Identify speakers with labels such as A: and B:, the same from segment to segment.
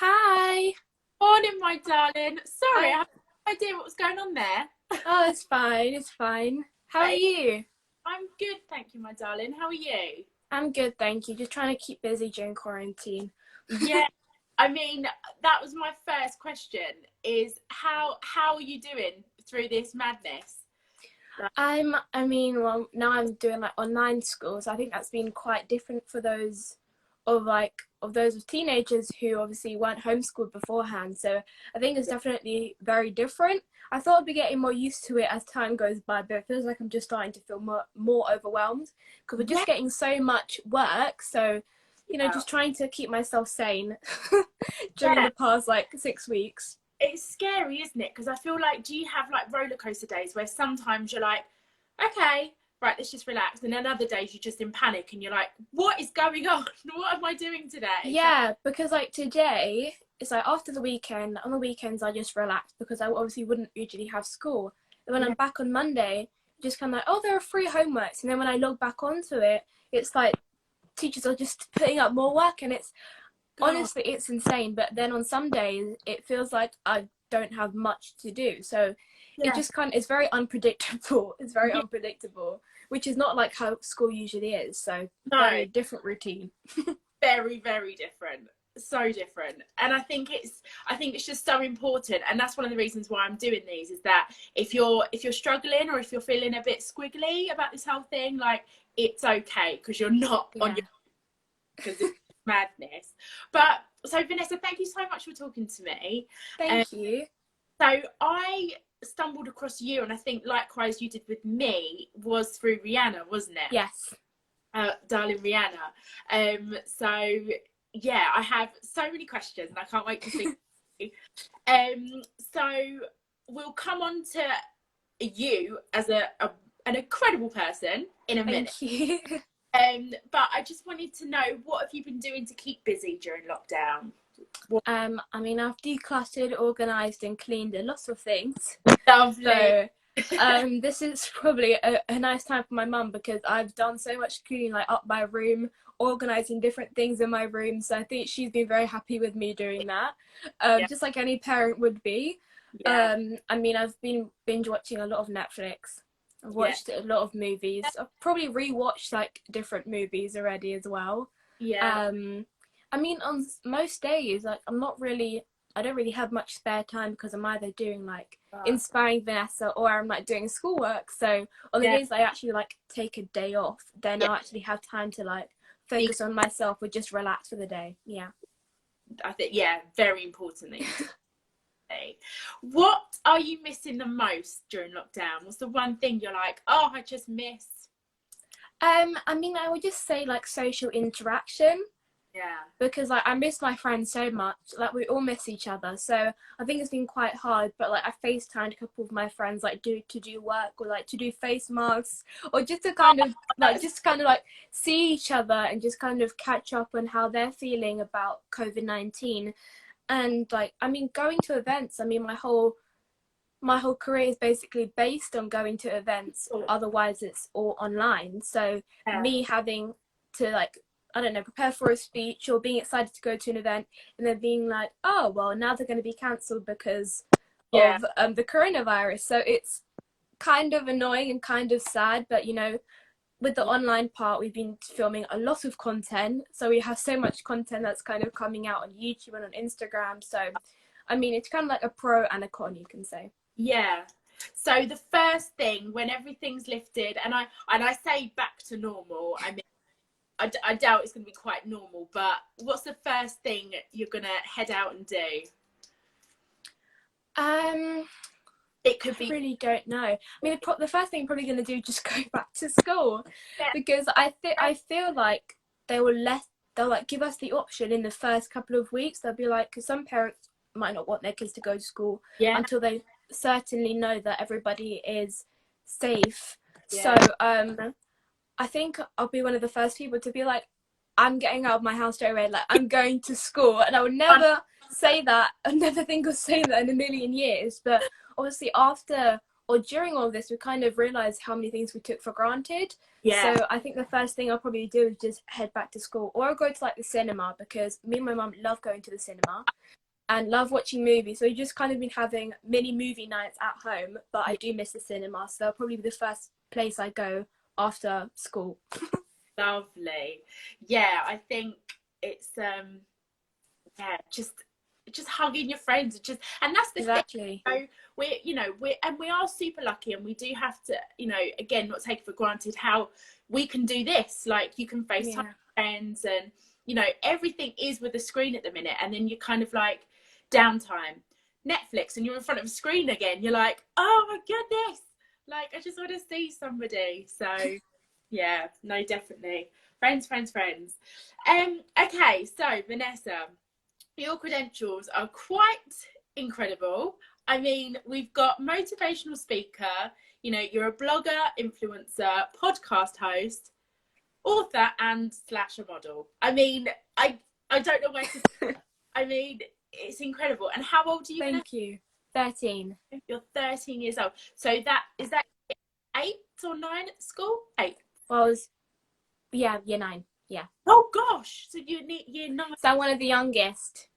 A: Hi.
B: Morning, my darling. Sorry, I
A: Hi.
B: have no idea what was going on there.
A: Oh, it's fine. It's fine. How are
B: Hey,
A: you?
B: I'm good, thank you, my darling. How are you?
A: I'm good, thank you. Just trying to keep busy during quarantine.
B: Yeah, I mean, that was my first question is how are you doing through this madness? Like,
A: Well, now I'm doing like online school, so I think that's been quite different for those of teenagers who obviously weren't homeschooled beforehand. So I think it's definitely very different. I thought I'd be getting more used to it as time goes by, but it feels like I'm just starting to feel more overwhelmed because we're
B: yeah,
A: just getting so much work. So,
B: yeah,
A: just trying to keep myself sane during
B: yeah.
A: the past like 6 weeks.
B: It's scary, isn't it? Because I feel like, do you have like roller coaster days where sometimes you're like, okay, right, let's just relax, and then other days you're just in panic and you're like, what is going on? What am I doing today? So
A: Yeah, because like today, it's like after the weekend, on the weekends I just relax because I obviously wouldn't usually have school. And when
B: yeah,
A: I'm back on Monday, just kind of like, oh, there are free homeworks. And then when I log back onto it, it's like teachers are just putting up more work and it's
B: God,
A: honestly, it's insane. But then on some days, it feels like I don't have much to do. So it
B: yeah,
A: just it's very unpredictable. It's very
B: yeah.
A: unpredictable, which is not like how school usually is. So
B: No,
A: very different routine.
B: very, very different. So different. And I think it's just so important. And that's one of the reasons why I'm doing these is that if you're struggling or if you're feeling a bit squiggly about this whole thing, like it's okay because you're not on
A: Yeah.
B: your because it's madness. But so Vanessa, thank you so much for talking to me. Um,
A: Thank you.
B: so I stumbled across you, and I think likewise you did with me, was through Rihanna, wasn't it?
A: Yes.
B: Darling Rihanna. So yeah, I have so many questions and I can't wait to see. So we'll come on to you as an incredible person in a minute.
A: Thank you.
B: But I just wanted to know, what have you been doing to keep busy during lockdown? What
A: I've decluttered, organised, and cleaned a lot of things.
B: lovely.
A: So, this is probably a nice time for my mum because I've done so much cleaning, like up my room, organising different things in my room. So I think she's been very happy with me doing that,
B: Yeah,
A: just like any parent would be.
B: yeah,
A: I've been binge watching a lot of Netflix. I've
B: yeah,
A: watched a lot of movies. I've probably rewatched like different movies already as well.
B: yeah.
A: Um, on most days, like I don't really have much spare time because I'm either doing like
B: Uh,
A: inspiring Vanessa or I'm like doing schoolwork. So on the
B: yeah.
A: days I actually like take a day off, then
B: Yeah.
A: I'll actually have time to like focus on myself or just relax for the day. Yeah.
B: I think, yeah, very important that you do. What are you missing the most during lockdown? What's the one thing you're like, oh, I just miss?
A: I would just say like social interaction
B: Yeah,
A: because like I miss my friends so much. Like we all miss each other. So I think it's been quite hard. But like I FaceTimed a couple of my friends like do work or like to do face masks or just to
B: oh,
A: like
B: that's,
A: just kind of like see each other and just kind of catch up on how they're feeling about COVID-19. And like going to events, my whole career is basically based on going to events, otherwise it's all online. So
B: yeah,
A: me having to like, I don't know, prepare for a speech or being excited to go to an event and then being like, oh well, now they're going to be cancelled because
B: yeah,
A: of the coronavirus. So it's kind of annoying and kind of sad, but with the
B: yeah,
A: online part, we've been filming a lot of content, so we have so much content that's kind of coming out on YouTube and on Instagram. So it's kind of like a pro and a con, you can say.
B: yeah. So the first thing when everything's lifted, and I say back to normal, I mean, I doubt it's going to be quite normal, but what's the first thing you're going to head out and do?
A: Um,
B: It could
A: I
B: be,
A: really don't know. The first thing I'm probably going to do is just go back to school
B: yeah,
A: because I feel like they will let they'll like give us the option in the first couple of weeks. They'll be like, because some parents might not want their kids to go to school
B: yeah,
A: until they certainly know that everybody is safe. So
B: yeah,
A: I think I'll be one of the first people to be like, I'm getting out of my house straight away. Like I'm going to school, and I would never say that. I never think of saying that in a million years. But obviously, after or during all this, we kind of realized how many things we took for granted.
B: Yeah.
A: So I think the first thing I'll probably do is just head back to school, or I'll go to like the cinema, because me and my mum love going to the cinema and love watching movies. So we've just kind of been having mini movie nights at home, but I do miss the cinema. So that'll probably be the first place I go after school.
B: Lovely. Yeah, I think it's yeah, just hugging your friends, and that's the
A: Exactly.
B: thing. So we are super lucky, and we do have to, again, not take for granted how we can do this. Like, you can FaceTime friends, and everything is with a screen at the minute, and then you're kind of like downtime, Netflix, and you're in front of a screen again. You're like, oh my goodness, like, I just want to see somebody. So yeah, no, definitely. Friends. Okay, so Vanessa, your credentials are quite incredible. I mean, we've got motivational speaker, you're a blogger, influencer, podcast host, author, and / a model. I mean, I don't know where to I mean, it's incredible. And how old are you?
A: Thank you. 13.
B: You're 13 years old. So is that 8 or 9 at school? 8.
A: Well, year 9. Yeah.
B: Oh gosh. So you're year 9.
A: So I'm one of the youngest.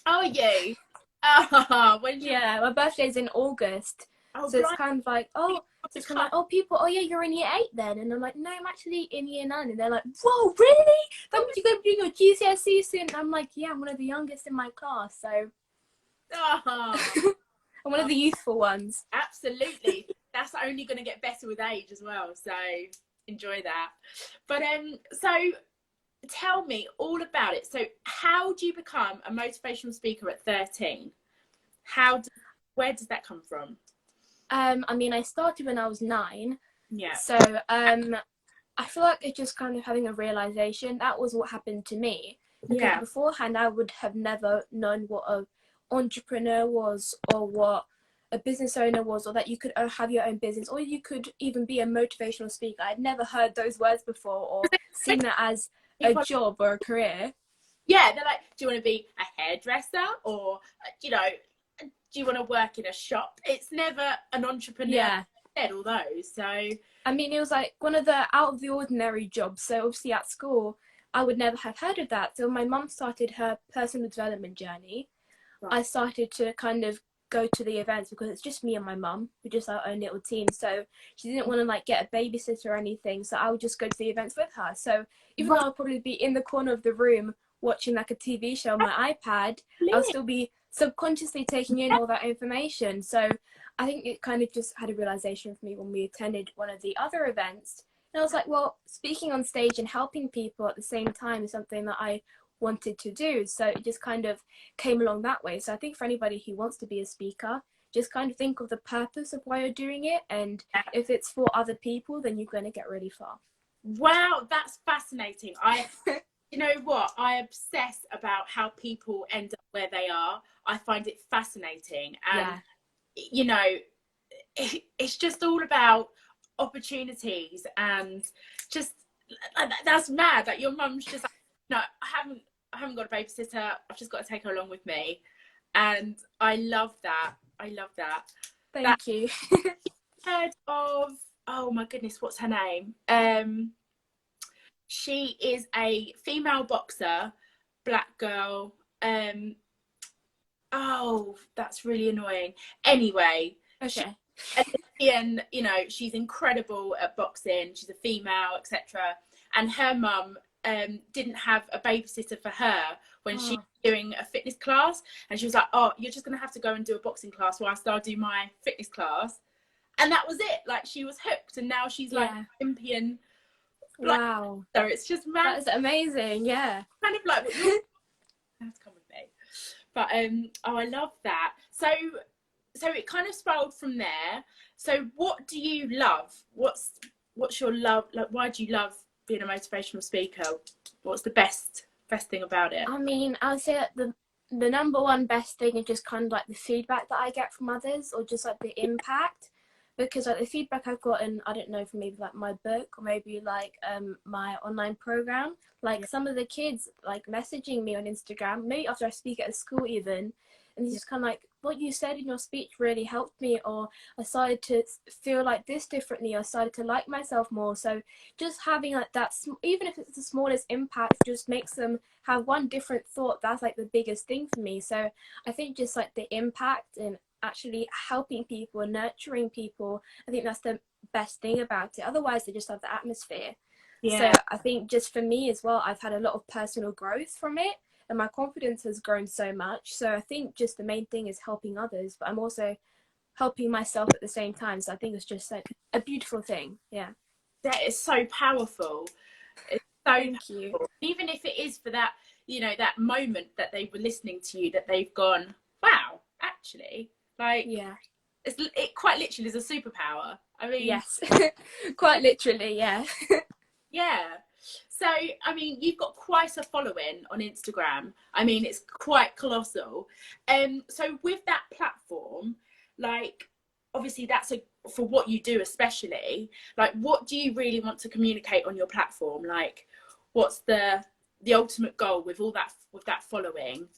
B: Oh, are you? Oh,
A: yeah, my birthday's in August.
B: Oh,
A: so it's kind of like, it's kind of like, people, yeah, you're in year 8 then. And I'm like, no, I'm actually in year 9. And they're like, whoa, really? That means you're going to be doing your GCSE soon. And I'm like, yeah, I'm one of the youngest in my class. So I'm one of the youthful ones.
B: Absolutely. That's only going to get better with age as well. So enjoy that. But so tell me all about it. So how do you become a motivational speaker at 13? Where does that come from?
A: I mean, I started when I was 9.
B: Yeah.
A: So I feel like it's just kind of having a realization. That was what happened to me. Because beforehand, I would have never known what an entrepreneur was, or what a business owner was, or that you could have your own business, or you could even be a motivational speaker. I'd never heard those words before, or seen that as a job or a career.
B: Yeah, they're like, do you want to be a hairdresser, or do you want to work in a shop? It's never an entrepreneur.
A: Yeah.
B: Said all those. So
A: I mean, it was like one of the out of the ordinary jobs. So obviously at school, I would never have heard of that. So when my mum started her personal development journey, I started to kind of go to the events, because it's just me and my mum. We're just our own little team. So she didn't want to like get a babysitter or anything. So I would just go to the events with her. So even though I'll probably be in the corner of the room watching like a TV show on my iPad, I'll still be subconsciously taking in all that information. So I think it kind of just had a realization for me when we attended one of the other events. And I was like, well, speaking on stage and helping people at the same time is something that I wanted to do. So it just kind of came along that way. So I think for anybody who wants to be a speaker, just kind of think of the purpose of why you're doing it. And if it's for other people, then you're going to get really far.
B: Wow, that's fascinating. You know what? I obsess about how people end up where they are. I find it fascinating. And, it's just all about opportunities, and just, that's mad. Like, your mum's just like, no, I haven't got a babysitter. I've just got to take her along with me. And I love that.
A: Thank you.
B: Heard of, oh my goodness, what's her name? She is a female boxer, black girl. Oh, that's really annoying. Anyway,
A: okay.
B: And she's incredible at boxing. She's a female, etc. And her mum didn't have a babysitter for her when she was doing a fitness class, and she was like, oh, you're just gonna have to go and do a boxing class whilst I do my fitness class. And that was it. Like, she was hooked, and now she's like Olympian.
A: Wow.
B: So it's just mad.
A: That's amazing. Yeah.
B: Kind of like what you have to come with me. But I love that. So it kind of spiraled from there. So what do you love? What's your love? Like, why do you love being a motivational speaker? What's the best thing about it?
A: I mean, I would say that the number one best thing is just kind of like the feedback that I get from others, or just like the impact. Because like the feedback I've gotten, I don't know, from maybe like my book, or maybe like my online program, like some of the kids like messaging me on Instagram, maybe after I speak at a school even, and it's just kind of like, what you said in your speech really helped me, or I started to feel like this differently, or started to like myself more. So just having like that, even if it's the smallest impact, just makes them have one different thought. That's like the biggest thing for me. So I think just like the impact and actually helping people and nurturing people, I think that's the best thing about it. Otherwise they just have the atmosphere. So
B: Yeah.
A: I think just for me as well, I've had a lot of personal growth from it, and my confidence has grown so much. So I think just the main thing is helping others, but I'm also helping myself at the same time. So I think it's just like a beautiful thing. Yeah.
B: That is so powerful. It's so
A: Thank you.
B: powerful. Even if it is for that, you know, that moment that they were listening to you, that they've gone, wow, actually, like,
A: Yeah.
B: it quite literally is a superpower. I mean,
A: Yes. Quite literally, yeah.
B: yeah. So, I mean, you've got quite a following on Instagram. I mean, it's quite colossal. So with that platform, like, obviously that's for what you do, especially, like, what do you really want to communicate on your platform? Like, what's the ultimate goal with all that, with that following?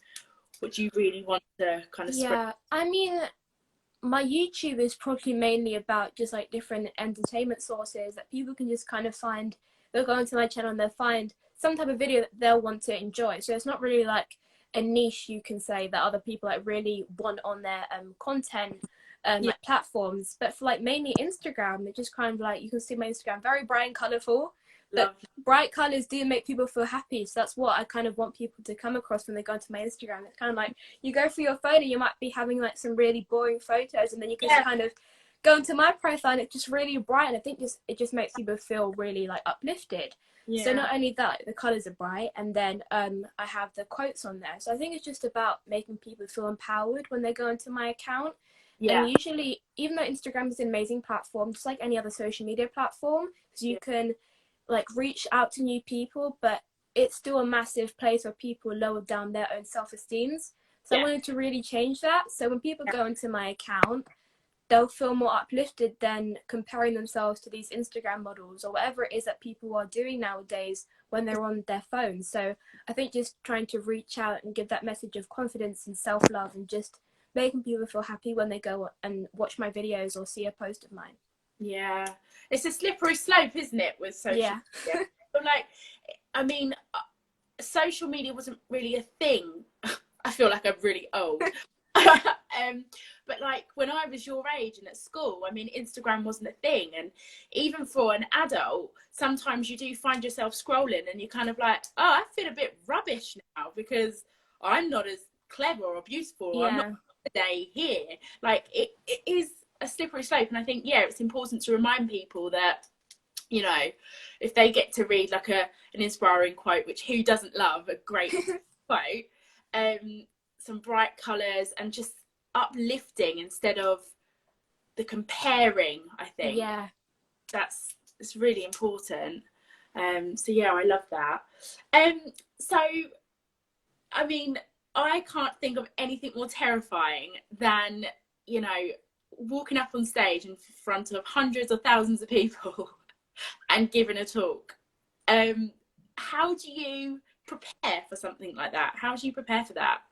B: What do you really want to kind of spread?
A: Yeah. I mean, my YouTube is probably mainly about just like different entertainment sources that people can just kind of find. They'll go into my channel and they'll find some type of video that they'll want to enjoy. So it's not really like a niche, you can say, that other people like really want on their content
B: Yeah,
A: like platforms. But for like mainly Instagram, they're just kind of like, you can see my Instagram very bright and colorful, but
B: love.
A: bright colors do make people feel happy. So that's what I kind of want people to come across when they go into my Instagram. It's kind of like, you go through your photo, you might be having like some really boring photos, and then you can
B: Yeah,
A: kind of go into my profile and it's just really bright, and I think it just makes people feel really like uplifted. So
B: yeah,
A: not only that, the colors are bright, and then I have the quotes on there. So I think it's just about making people feel empowered when they go into my account. And
B: yeah,
A: usually, even though Instagram is an amazing platform, just like any other social media platform, because you
B: yeah,
A: can like reach out to new people, but it's still a massive place where people lower down their own self-esteems. So I
B: yeah,
A: wanted to really change that. So when people go into my account, they'll feel more uplifted than comparing themselves to these Instagram models or whatever it is that people are doing nowadays when they're on their phones. So I think just trying to reach out and give that message of confidence and self-love, and just making people feel happy when they go and watch my videos or see a post of mine.
B: yeah. It's a slippery slope, isn't it, with social
A: Yeah.
B: media? But like, I mean, social media wasn't really a thing. I feel like I'm really old. But like when I was your age and at school, I mean, Instagram wasn't a thing. And even for an adult, sometimes you do find yourself scrolling and you're kind of like, oh, I feel a bit rubbish now because I'm not as clever or beautiful, or I'm not
A: Yeah.
B: today here. Like it is a slippery slope. And I think, yeah, it's important to remind people that, you know, if they get to read like an inspiring quote, which who doesn't love a great quote, some bright colours and just uplifting instead of the comparing, I think
A: Yeah.
B: it's really important. So yeah, I love that. Um, so I mean, I can't think of anything more terrifying than, you know, walking up on stage in front of hundreds or thousands of people and giving a talk. How do you prepare for something like that? How do you prepare for that?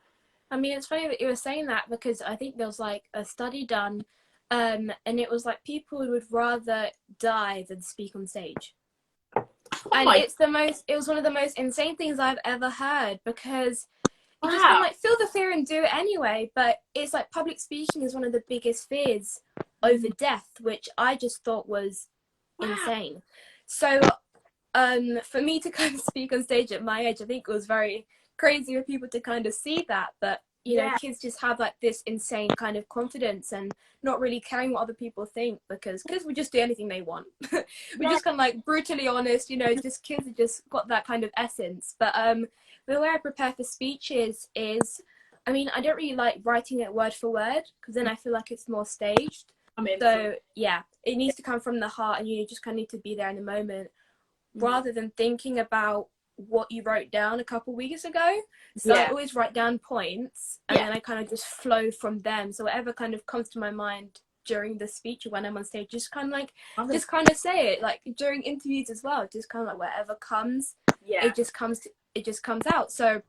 A: I mean, it's funny that you were saying that, because I think there was like a study done, and it was like people would rather die than speak on stage.
B: Oh
A: And
B: my,
A: it was one of the most insane things I've ever heard, because you just kind of
B: wow,
A: like feel the fear and do it anyway. But it's like public speaking is one of the biggest fears over death, which I just thought was
B: wow,
A: insane. So for me to kind of speak on stage at my age, I think it was very crazy for people to kind of see that. But you know,
B: yeah,
A: kids just have like this insane kind of confidence and not really caring what other people think, because kids will just do anything they want. We're
B: yeah,
A: just kind of like brutally honest, you know, just kids have just got that kind of essence. But the way I prepare for speeches is, I mean, I don't really like writing it word for word, because then I feel like it's more staged.
B: I'm in for
A: So yeah, it needs to come from the heart, and you just kind of need to be there in the moment,
B: it.
A: rather than thinking about what you wrote down a couple weeks ago. So I
B: Yeah,
A: always write down points, and
B: yeah,
A: then I kind of just flow from them. So whatever kind of comes to my mind during the speech or when I'm on stage, just kind of like,
B: I'm in,
A: just kind of say it. Like during interviews as well, just kind of like whatever comes,
B: yeah,
A: it just comes out. So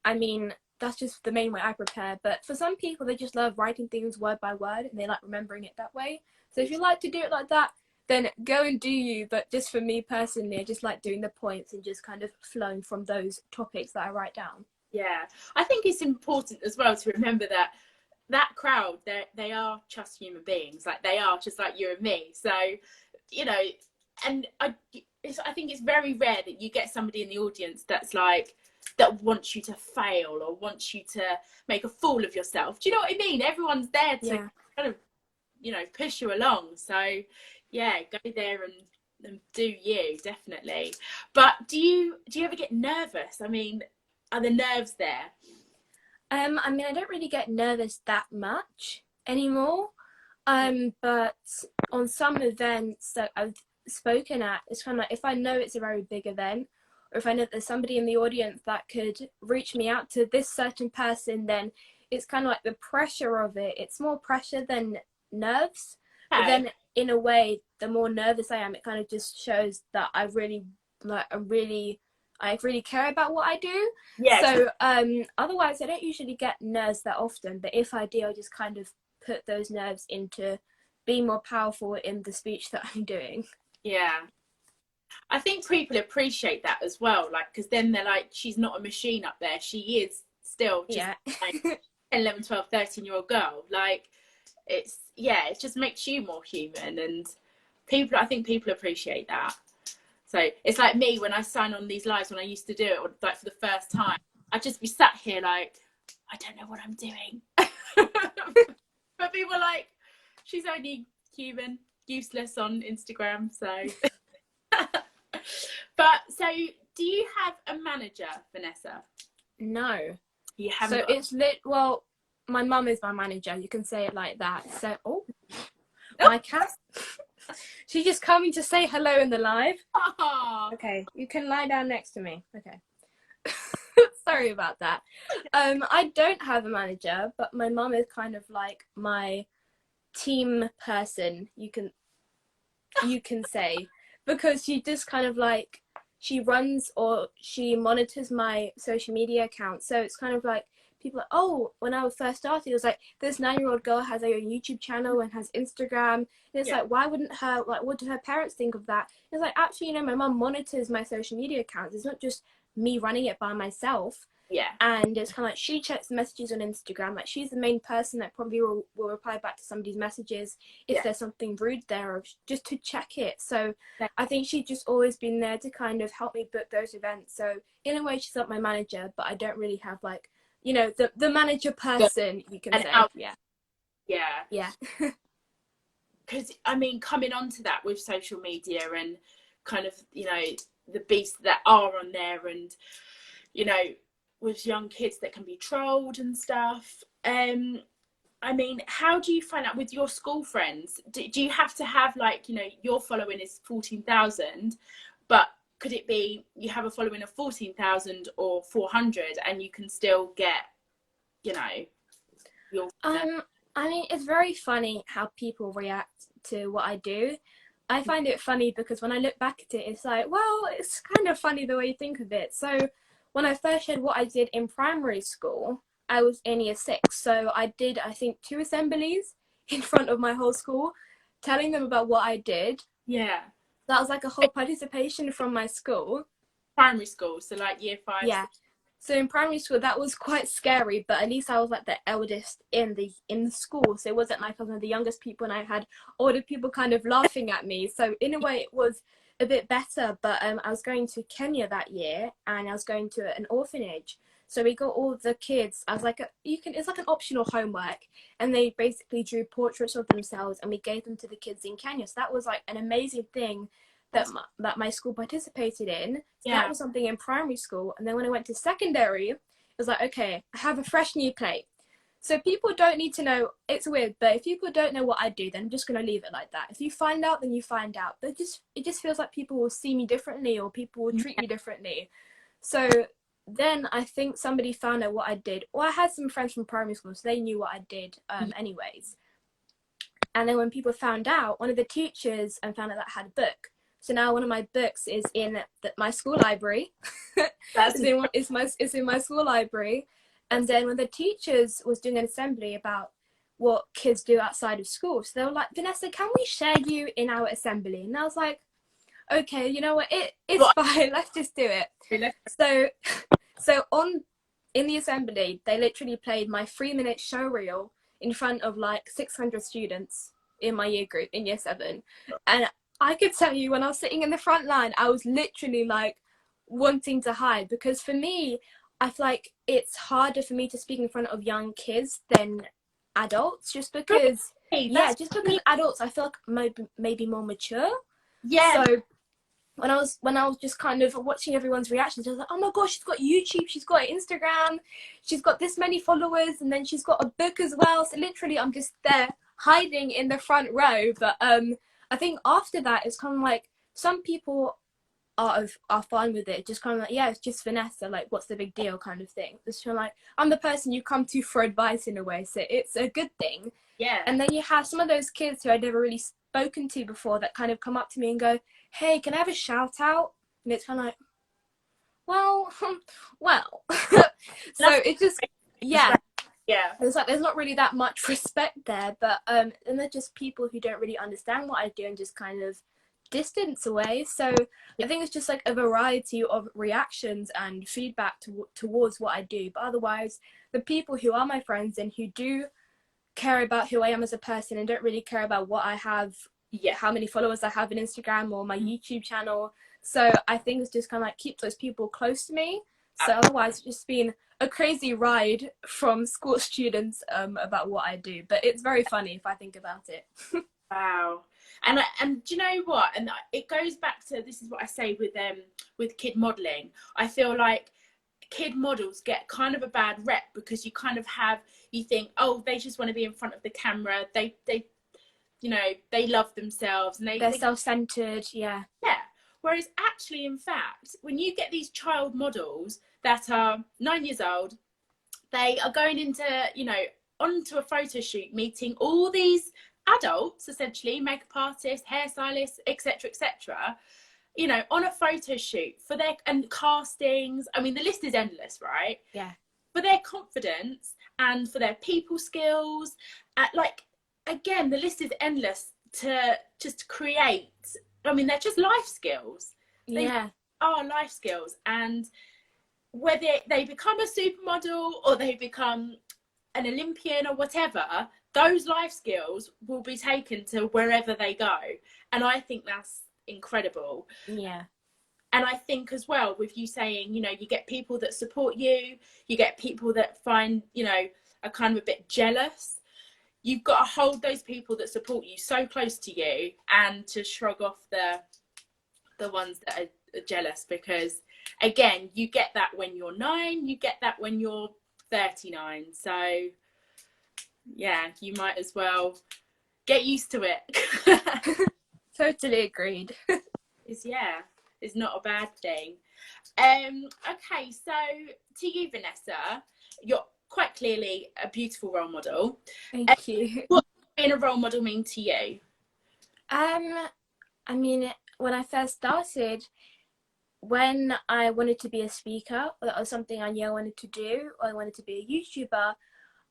A: I mean, that's just the main way I prepare. But for some people, they just love writing things word by word and they like remembering it that way. So if you like to do it like that, then go and do you. But just for me personally, I just like doing the points and just kind of flowing from those topics that I write down.
B: Yeah, I think it's important as well to remember that that crowd, they are just human beings. Like, they are just like you and me. So, you know, and I think it's very rare that you get somebody in the audience that's like, that wants you to fail or wants you to make a fool of yourself. Do you know what I mean? Everyone's there to kind of, you know, push you along. So yeah, go there and do you, definitely. But do you ever get nervous? I mean, are the nerves there?
A: I mean, I don't really get nervous that much anymore. But on some events that I've spoken at, it's kind of like, if I know it's a very big event, or if I know there's somebody in the audience that could reach me out to this certain person, then it's kind of like the pressure of it. It's more pressure than nerves. Okay. But then in a way, the more nervous I am, it kind of just shows that I really care about what I do. Yeah. So otherwise, I don't usually get nerves that often. But if I do, I just kind of put those nerves into being more powerful in the speech that I'm doing.
B: Yeah. I think people appreciate that as well, like, because then they're like, she's not a machine up there. She is still just like 10, 11, 12, 13-year-old girl. Like, it just makes you more human. And I think people appreciate that. So it's like me, when I sign on these lives, when I used to do it, like for the first time, I'd just be sat here like, I don't know what I'm doing. But people are like, she's only human, useless on Instagram. So, but so do you have a manager, Vanessa?
A: No.
B: You haven't?
A: So it's well, my mum is my manager. You can say it like that. So, my cat. She's just coming to say hello in the live. Aww. Okay, you can lie down next to me. Okay. Sorry about that. I don't have a manager, but my mum is kind of like my team person, you can say, because she just kind of like, she runs or she monitors my social media account. So it's kind of like, people are, oh, when I was first started, it was like, this 9-year-old girl has a YouTube channel and has Instagram. And it's like, why wouldn't her, like, what do her parents think of that? It's like, actually, you know, my mum monitors my social media accounts. It's not just me running it by myself. Yeah. And it's kind of like, she checks the messages on Instagram. Like, she's the main person that probably will reply back to somebody's messages if there's something rude there, or just to check it. So I think she's just always been there to kind of help me book those events. So in a way, she's not my manager, but I don't really have, like, you know, the manager person, you can say. Yeah.
B: Because, I mean, coming on to that with social media and kind of, you know, the beasts that are on there, and, you know, with young kids that can be trolled and stuff. I mean, how do you find out with your school friends? Do you have to have, like, you know, your following is 14,000, but could it be you have a following of 14,000 or 400 and you can still get, you know, your...
A: I mean, it's very funny how people react to what I do. I find it funny because when I look back at it, it's like, well, it's kind of funny the way you think of it. So when I first shared what I did in primary school, I was in year 6. So I did, I think, 2 assemblies in front of my whole school, telling them about what I did.
B: Yeah.
A: That was like a whole participation from my school.
B: Primary school, so like year 5.
A: Yeah. So in primary school, that was quite scary, but at least I was like the eldest in the school. So it wasn't like I was one of the youngest people and I had older people kind of laughing at me. So in a way, it was a bit better. But I was going to Kenya that year and I was going to an orphanage. So we got all the kids. I was like, it's like an optional homework, and they basically drew portraits of themselves and we gave them to the kids in Kenya. So that was like an amazing thing that my school participated in. So that was something in primary school. And then when I went to secondary, it was like, okay, I have a fresh new plate. So people don't need to know. It's weird, but if people don't know what I do, then I'm just going to leave it like that. If you find out, then you find out. But it just feels like people will see me differently, or people will treat me differently. So then I think somebody found out what I did. Or I had some friends from primary school, so they knew what I did anyways. And then when people found out, one of the teachers found out that I had a book. So now one of my books is in my school library. It's in my school library. And then when the teachers was doing an assembly about what kids do outside of school, so they were like, Vanessa, can we share you in our assembly? And I was like, okay, you know what, it's fine, let's just do it. So in the assembly, they literally played my 3-minute show reel in front of like 600 students in my year group in year 7. And I could tell you, when I was sitting in the front line, I was literally like wanting to hide, because for me, I feel like it's harder for me to speak in front of young kids than adults, just because just because adults, I feel like maybe more mature. So when I was just kind of watching everyone's reactions, I was like, oh my gosh, she's got YouTube, she's got Instagram, she's got this many followers, and then she's got a book as well. So literally I'm just there hiding in the front row. But I think after that, it's kind of like some people are fine with it, just kind of like, yeah, it's just Vanessa, like what's the big deal kind of thing. It's kind of like, I'm the person you come to for advice in a way, so it's a good thing. And then you have some of those kids who I'd never really spoken to before that kind of come up to me and go, hey, can I have a shout out? And it's kind of like, well so it's just it's like there's not really that much respect there, but and they're just people who don't really understand what I do and just kind of distance away. So I think it's just like a variety of reactions and feedback towards what I do. But otherwise, the people who are my friends and who do care about who I am as a person and don't really care about what I have, how many followers I have on Instagram or my YouTube channel. So I think it's just kind of like keep those people close to me. So otherwise, it's just been a crazy ride from school students about what I do. But it's very funny if I think about it.
B: Wow. And do you know what? And it goes back to, this is what I say with kid modelling. I feel like kid models get kind of a bad rep because you kind of you think, oh, they just want to be in front of the camera. They you know, they love themselves and they're
A: self-centered. Yeah.
B: Whereas actually, in fact, when you get these child models that are 9 years old, they are going into, you know, onto a photo shoot, meeting all these adults, essentially makeup artists, hairstylists, etc., you know, on a photo shoot for their and castings. I mean, the list is endless, right? For their confidence and for their people skills, like, again, the list is endless to just create. I mean, they're just life skills. They are life skills. And whether they become a supermodel or they become an Olympian or whatever, those life skills will be taken to wherever they go. And I think that's incredible. And I think as well, with you saying, you know, you get people that support you, you get people that find, you know, are kind of a bit jealous. You've got to hold those people that support you so close to you and to shrug off the ones that are jealous, because again, you get that when you're 9, you get that when you're 39. So yeah, you might as well get used to it.
A: Totally agreed.
B: It's not a bad thing. Okay, so to you, Vanessa, you're quite clearly a beautiful role model.
A: Thank you.
B: What does being a role model mean to you?
A: I mean, when I first started, when I wanted to be a speaker, or that was something I knew I wanted to do, or I wanted to be a YouTuber,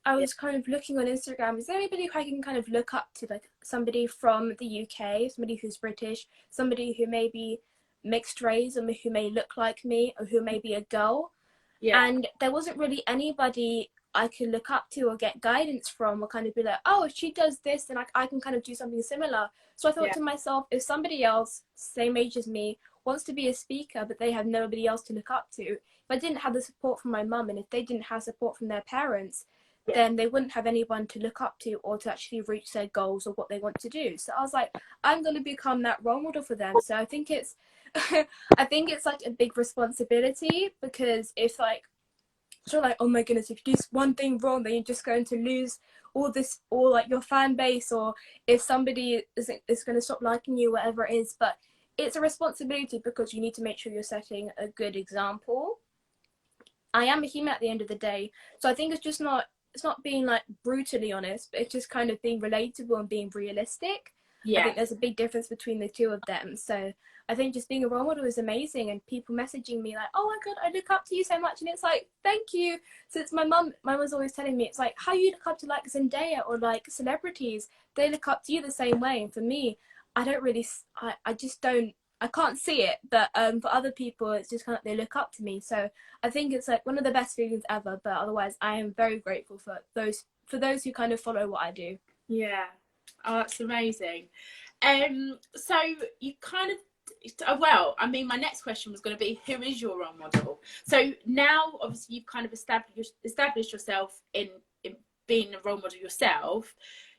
A: I was kind of looking on Instagram, is there anybody who I can kind of look up to, like somebody from the UK, somebody who's British, somebody who may be mixed race, or who may look like me, or who may be a girl. And there wasn't really anybody I could look up to or get guidance from, or kind of be like, oh, if she does this, then I can kind of do something similar. So I thought to myself, if somebody else, same age as me, wants to be a speaker, but they have nobody else to look up to, if I didn't have the support from my mum, and if they didn't have support from their parents, then they wouldn't have anyone to look up to or to actually reach their goals or what they want to do. So I was like, I'm going to become that role model for them. So I think it's like a big responsibility, because if like, so like, oh my goodness, if you do one thing wrong, then you're just going to lose all like your fan base, or if somebody is going to stop liking you, whatever it is. But it's a responsibility, because you need to make sure you're setting a good example. I am a human at the end of the day, so I think it's not being like brutally honest, but it's just kind of being relatable and being realistic. I
B: Yeah.
A: think there's a big difference between the two of them. So I think just being a role model is amazing, and people messaging me like, oh my god, I look up to you so much, and it's like, thank you. So it's my mum was always telling me, it's like, how you look up to like Zendaya or like celebrities, they look up to you the same way. And for me, I don't really, I just don't, I can't see it, but for other people it's just kind of, they look up to me. So I think it's like one of the best feelings ever. But otherwise, I am very grateful for those who kind of follow what I do.
B: Yeah. Oh, that's amazing. So you kind of, well, I mean, my next question was going to be, who is your role model? So now, obviously, you've kind of established yourself in being a role model yourself.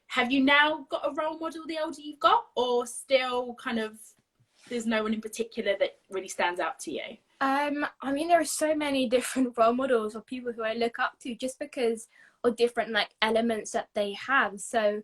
B: Have you now got a role model the older you've got, or still kind of there's no one in particular that really stands out to you?
A: I mean, there are so many different role models or people who I look up to just because of different like elements that they have. So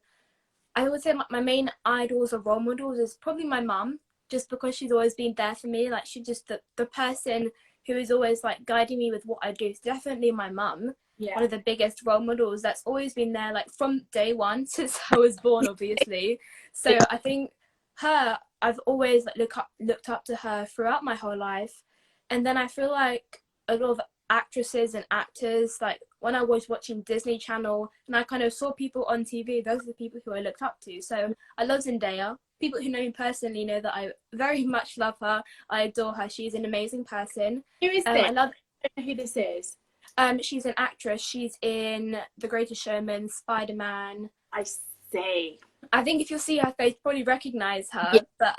A: I would say my main idols or role models is probably my mum, just because she's always been there for me. Like, she's just the person who is always like guiding me with what I do. It's definitely my mum.
B: Yeah.
A: One of the biggest role models that's always been there, like from day one since I was born, obviously. So I think her, I've always like looked up to her throughout my whole life. And then I feel like a lot of actresses and actors, like when I was watching Disney Channel and I kind of saw people on TV, those are the people who I looked up to. So I love Zendaya. People who know me personally know that I very much love her. I adore her. She's an amazing person.
B: Who is this?
A: I love.
B: I don't know who this is.
A: She's an actress. She's in The Greatest Showman, Spider-Man.
B: I see.
A: I think if you see her face, probably recognize her.
B: Yeah.
A: But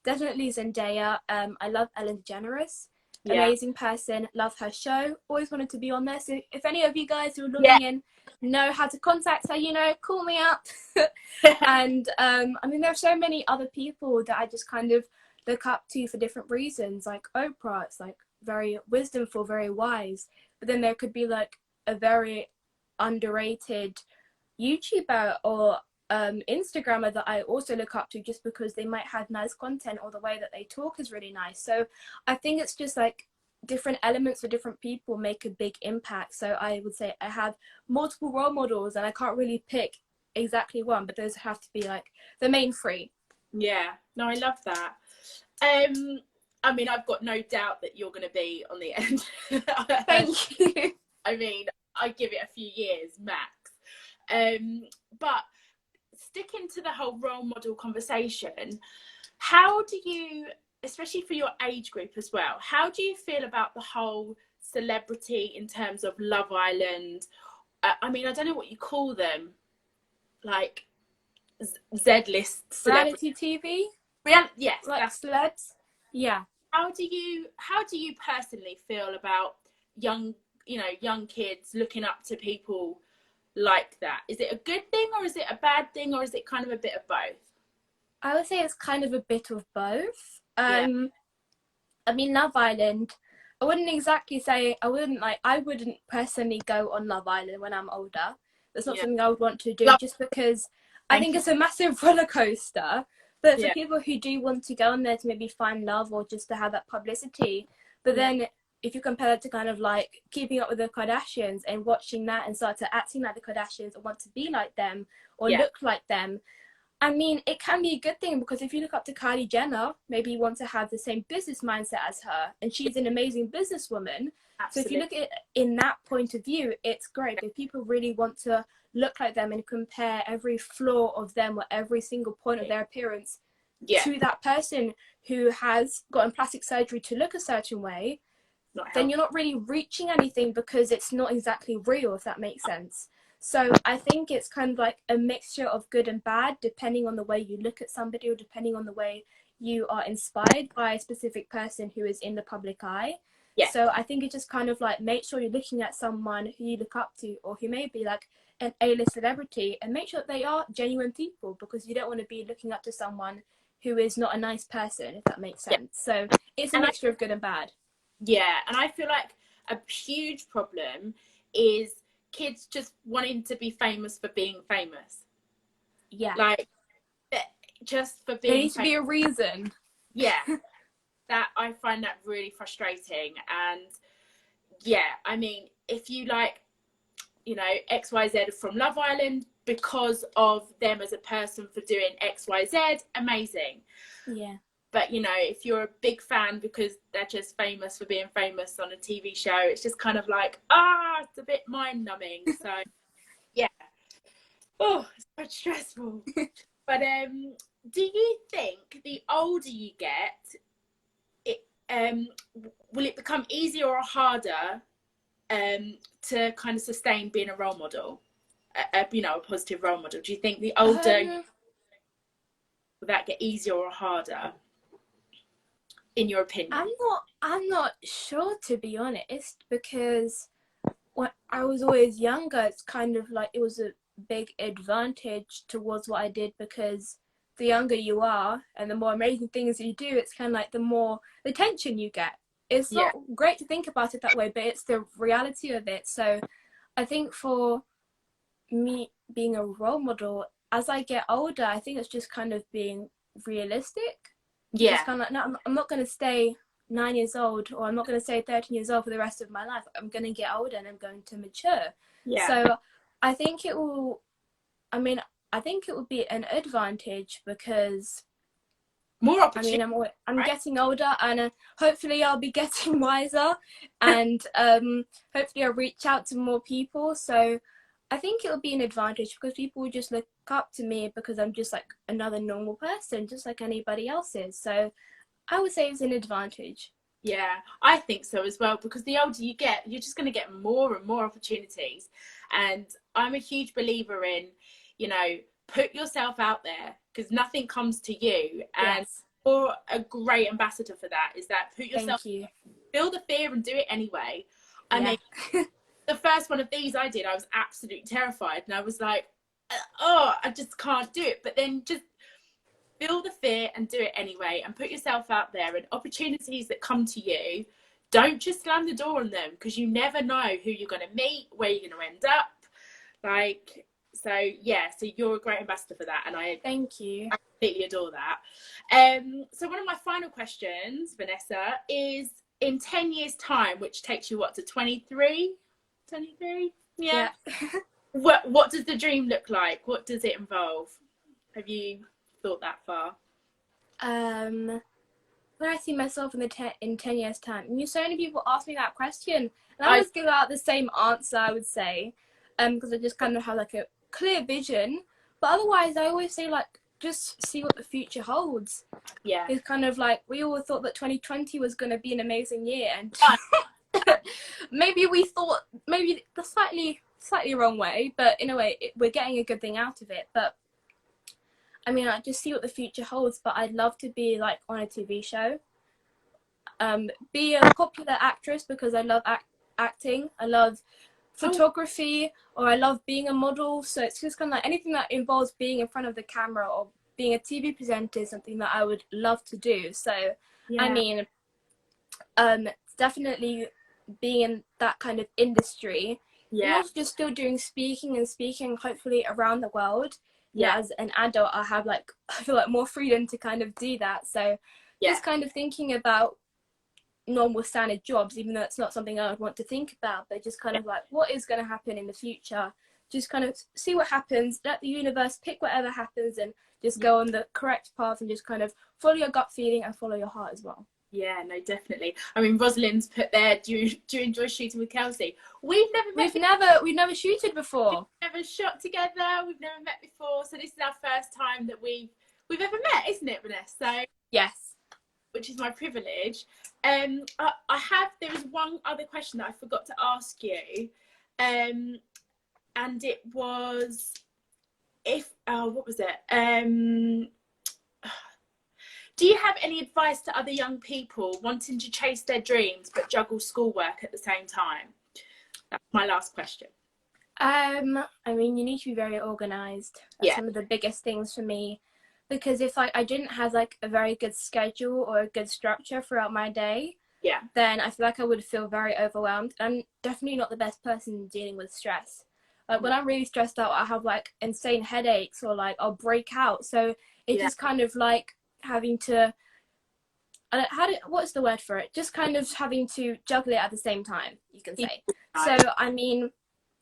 A: definitely Zendaya. I love Ellen DeGeneres. Amazing person, love her show, always wanted to be on there. So if any of you guys who are looking in know how to contact her, you know, call me up. And I mean, there are so many other people that I just kind of look up to for different reasons. Like Oprah, it's like very wisdomful, very wise. But then there could be like a very underrated YouTuber or Instagrammer that I also look up to, just because they might have nice content or the way that they talk is really nice. So I think it's just like different elements for different people make a big impact. So I would say I have multiple role models and I can't really pick exactly one, but those have to be like the main three.
B: Yeah, no, I love that. I mean, I've got no doubt that you're going to be on the end.
A: Thank you.
B: I mean, I give it a few years max. But sticking to the whole role model conversation, how do you, especially for your age group as well, how do you feel about the whole celebrity in terms of Love Island? I mean, I don't know what you call them, like Z-list
A: Reality TV?
B: Yes,
A: like
B: that's
A: celebs. Yeah.
B: How do you personally feel about young kids looking up to people like that? Is it a good thing, or is it a bad thing, or is it kind of a bit of both?
A: I would say it's kind of a bit of both.
B: Yeah.
A: I mean, Love Island, I wouldn't exactly say, I wouldn't personally go on Love Island when I'm older. That's not something I would want to do, just because I think it's a massive roller coaster. But for people who do want to go on there to maybe find love or just to have that publicity, but then if you compare it to kind of like Keeping Up with the Kardashians and watching that and start to acting like the Kardashians or want to be like them or look like them, I mean, it can be a good thing, because if you look up to Kylie Jenner, maybe you want to have the same business mindset as her, and she's an amazing businesswoman.
B: Absolutely.
A: So if you look at it in that point of view, it's great. If people really want to look like them and compare every flaw of them or every single point of their appearance to that person who has gotten plastic surgery to look a certain way, then you're not really reaching anything, because it's not exactly real, if that makes sense. So I think it's kind of like a mixture of good and bad, depending on the way you look at somebody or depending on the way you are inspired by a specific person who is in the public eye. Yeah. So I think it's just kind of like, make sure you're looking at someone who you look up to or who may be like an A-list celebrity, and make sure that they are genuine people, because you don't want to be looking up to someone who is not a nice person, if that makes sense. So it's a mixture of good and bad.
B: Yeah, and I feel like a huge problem is kids just wanting to be famous for being famous.
A: Yeah.
B: Like, just for being
A: there needs to be a reason.
B: Yeah. That, I find that really frustrating. And yeah, I mean, if you like, XYZ from Love Island, because of them as a person for doing XYZ, amazing.
A: Yeah.
B: But, you know, if you're a big fan because they're just famous for being famous on a TV show, it's just kind of like, it's a bit mind-numbing. So, yeah. Oh, it's so stressful. But do you think the older you get, will it become easier or harder to kind of sustain being a role model? You know, a positive role model. Do you think the older will that get easier or harder, in your opinion?
A: I'm not sure, to be honest, because when I was always younger, it's kind of like it was a big advantage towards what I did, because the younger you are and the more amazing things you do, it's kind of like the more attention you get. It's not great to think about it that way, but it's the reality of it. So I think for me, being a role model, as I get older, I think it's just kind of being realistic.
B: Yeah.
A: It's kind of like, no, I'm not going to stay 9 years old, or I'm not going to stay 13 years old for the rest of my life. I'm going to get older and I'm going to mature.
B: Yeah.
A: So I think it will, I think it would be an advantage, because
B: more opportunity.
A: I'm getting older, and hopefully I'll be getting wiser, and hopefully I'll reach out to more people. So I think it'll be an advantage, because people will just look up to me because I'm just like another normal person, just like anybody else is. So I would say it's an advantage.
B: Yeah, I think so as well, because the older you get, you're just going to get more and more opportunities. And I'm a huge believer in, you know, put yourself out there, because nothing comes to you. And you're a great ambassador for that, is that put yourself, feel the fear and do it anyway. I mean, the first one of these I did, I was absolutely terrified, and I was like, I just can't do it. But then just feel the fear and do it anyway, and put yourself out there, and opportunities that come to you, don't just slam the door on them, because you never know who you're going to meet, where you're going to end up. Like, so you're a great ambassador for that, and I completely adore that. So one of my final questions, Vanessa, is in 10 years time, which takes you to 23? Yeah. What does the dream look like? What does it involve? Have you thought that far?
A: Where I see myself in 10 years time, so many people ask me that question, and I always give out the same answer, I would say, because I just kind of have like a clear vision. But otherwise, I always say, like, just see what the future holds. Yeah, it's kind of like, we all thought that 2020 was going to be an amazing year, and maybe we thought the slightly wrong way, but in a way we're getting a good thing out of it. But I mean, I just see what the future holds. But I'd love to be like on a TV show, be a popular actress, because I love acting. I love photography, or I love being a model. So it's just kind of like anything that involves being in front of the camera or being a TV presenter is something that I would love to do. So I mean, it's definitely being in that kind of industry. And also just still doing speaking, hopefully around the world. As an adult, I feel like more freedom to kind of do that. So just kind of thinking about normal standard jobs, even though it's not something I would want to think about, but just kind of like, what is going to happen in the future? Just kind of see what happens, let the universe pick whatever happens, and just go on the correct path, and just kind of follow your gut feeling and follow your heart as well. Yeah, no, definitely. I mean, Rosalind's put there, do you enjoy shooting with Kelcie? We've never shooted before. We've never shot together. We've never met before. So this is our first time that we've ever met, isn't it, Vanessa? So yes, which is my privilege. There is one other question that I forgot to ask you, and it was what was it? Do you have any advice to other young people wanting to chase their dreams but juggle schoolwork at the same time? That's my last question. I mean, you need to be very organised. That's one of the biggest things for me, because if I didn't have like a very good schedule or a good structure throughout my day, then I feel like I would feel very overwhelmed. I'm definitely not the best person dealing with stress. Like when I'm really stressed out, I have like insane headaches, or like I'll break out. So it's just kind of like having to, what's the word for it? Just kind of having to juggle it at the same time, you can say. So I mean,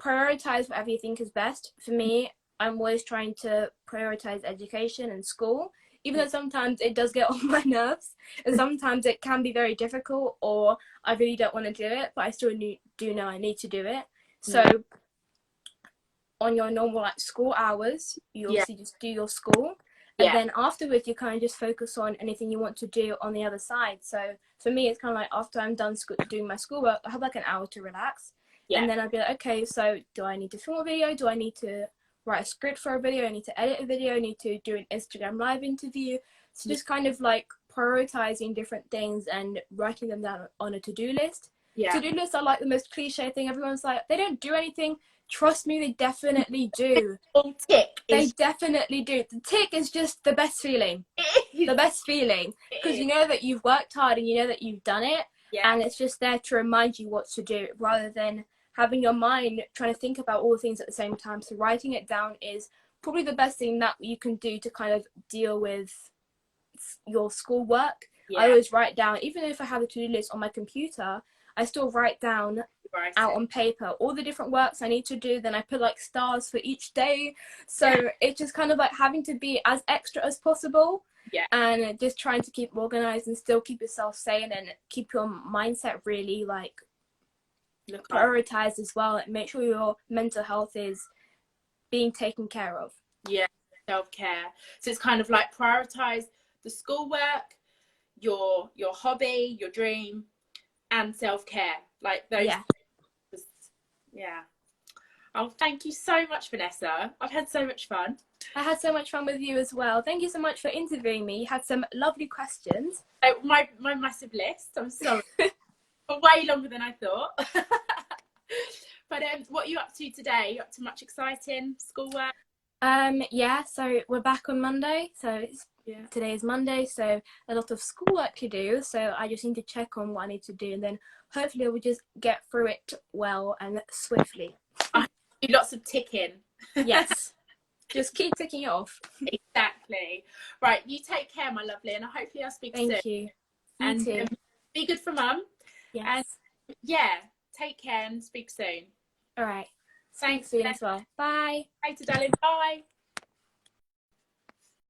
A: prioritize whatever you think is best. For me, I'm always trying to prioritize education and school, even though sometimes it does get on my nerves and sometimes it can be very difficult, or I really don't want to do it, but I still do know I need to do it. So on your normal like school hours, you obviously just do your school, and then afterwards you kind of just focus on anything you want to do on the other side. So for me, it's kind of like after I'm done doing my schoolwork, I have like an hour to relax, and then I'd be like, okay, so do I need to film a video? Do I need to write a script for a video? I need to edit a video. I need to do an Instagram live interview. So just kind of like prioritizing different things and writing them down on a to-do list. To-do lists are like the most cliche thing. Everyone's like, they don't do anything. Trust me, they definitely do. They definitely do. The tick is just the best feeling. The best feeling. Because you know that you've worked hard and you know that you've done it. And it's just there to remind you what to do, rather than having your mind trying to think about all the things at the same time. So writing it down is probably the best thing that you can do to kind of deal with your schoolwork. I always write down, even if I have a to-do list on my computer, I still write down out on paper all the different works I need to do. Then I put like stars for each day. So it's just kind of like having to be as extra as possible. And just trying to keep organized and still keep yourself sane and keep your mindset really like prioritized as well, and make sure your mental health is being taken care of.
B: Self-care. So it's kind of like prioritize the schoolwork, your hobby, your dream, and self-care, like those. Oh, thank you so much, Vanessa. I've had so much fun.
A: I had so much fun with you as well. Thank you so much for interviewing me. You had some lovely questions.
B: My massive list, I'm sorry. Way longer than I thought. But what are you up to today? You up to much exciting schoolwork?
A: So we're back on Monday, so today is Monday, so a lot of schoolwork to do, so I just need to check on what I need to do, and then hopefully we'll just get through it well and swiftly.
B: I do lots of ticking.
A: Yes. Just keep ticking it off.
B: Exactly. Right, you take care, my lovely, and hopefully I'll speak soon.
A: Thank you.
B: And
A: too.
B: Be good for mum.
A: Yes.
B: And take care and speak soon.
A: All right.
B: Thanks
A: soon as well. Bye.
B: Later, darling. Bye.